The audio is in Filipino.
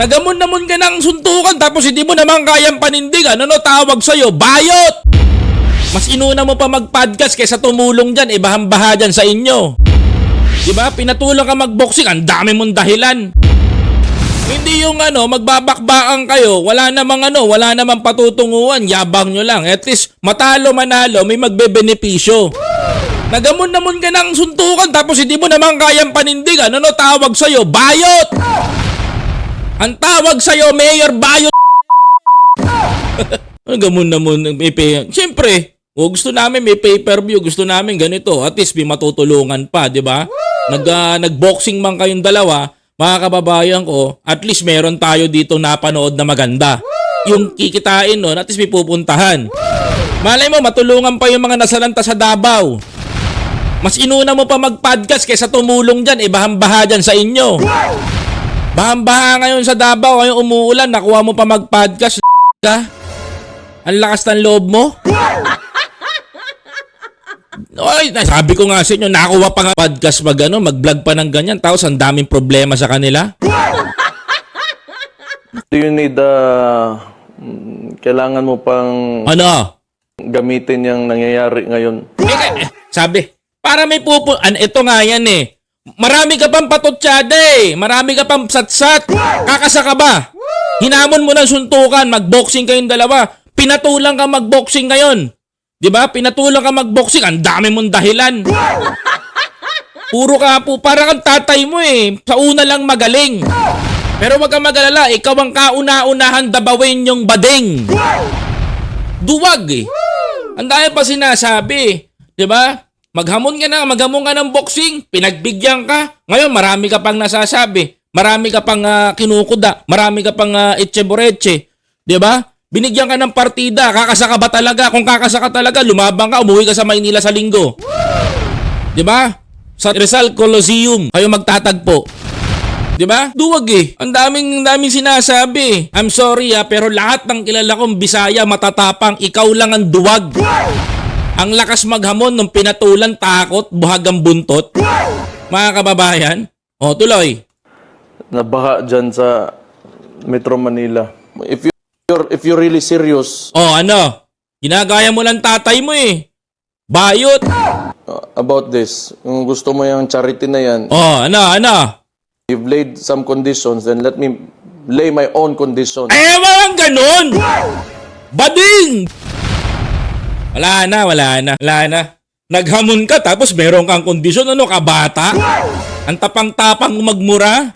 Nagamon-namon ka ng suntukan tapos hindi mo naman kayang panindigan. Ano tawag sa'yo? Bayot! Mas inuna mo pa mag-podcast kaysa tumulong dyan. Bahang-baha dyan sa inyo. Diba? Pinatulong ka mag-boxing. Ang dami mong dahilan. Hindi yung magbabakbaan kayo. Wala namang patutunguhan. Yabang nyo lang. At least matalo manalo may magbebenepisyo. Nagamon-namon ka ng suntukan tapos hindi mo naman kayang panindigan. Ano tawag sa'yo? Bayot! Ang tawag sa'yo, Mayor Bayot. Nagamon-namon. Siyempre, gusto namin may pay-per-view. Gusto namin ganito. At least may matutulungan pa, di ba? Nag-boxing man kayong dalawa, mga kababayan ko, at least meron tayo dito napanood na maganda. Yung kikitain nun, at least may pupuntahan. Malay mo, matulungan pa yung mga nasalanta sa Davao. Mas inuna mo pa mag-podcast kaysa tumulong dyan. Bahang-baha dyan sa inyo. Bahang-baha ngayon sa Davao. Ngayon umuulan, nakuha mo pa mag-podcast. Ang lakas ng loob mo. Ay, sabi ko nga sa inyo, nakuha pa nga podcast mag-vlog pa ng ganyan. Tapos ang daming problema sa kanila. Do you need, kailangan mo pang gamitin yung nangyayari ngayon? Sabi, para may ito nga yan eh. Marami ka pang patutsyada eh. Marami ka pang satsat. Kakasa ka ba? Hinamon mo ng suntukan, mag-boxing kayong dalawa. Pinatulang ka mag-boxing ngayon. Diba? Pinatulang ka mag-boxing. Ang dami mong dahilan. Puro ka po. Para kang tatay mo eh. Sa una lang magaling. Pero wag kang mag-alala. Ikaw ang kauna-unahan dabawin yung bading. Duwag eh. Ang dami pa sinasabi. Diba? Maghamon ka ng boxing. Pinagbigyan ka. Ngayon marami ka pang nasasabi. Marami ka pang kinukuda. Marami ka pang etcheboreche. Diba? Binigyan ka ng partida. Kakasa ka ba talaga? Kung kakasa ka talaga, lumabang ka, umuwi ka sa Maynila sa linggo. Diba? Sa Rizal Coliseum, kayo magtatagpo. Diba? Duwag eh. Ang daming sinasabi. I'm sorry pero lahat ng kilala kong Bisaya matatapang. Ikaw lang ang duwag. Ang lakas maghamon nung pinatulan, takot, buhagang buntot. Mga kababayan. O, tuloy. Nabaha dyan sa Metro Manila. If you're really serious ginagaya mo lang tatay mo eh. Bayot. About this, kung gusto mo yung charity na yan, you've laid some conditions, then let me lay my own conditions. Walang ganun. Bading. Wala na. Naghamon ka tapos meron kang kondisyon. Ano ka, bata? Ang tapang-tapang magmura.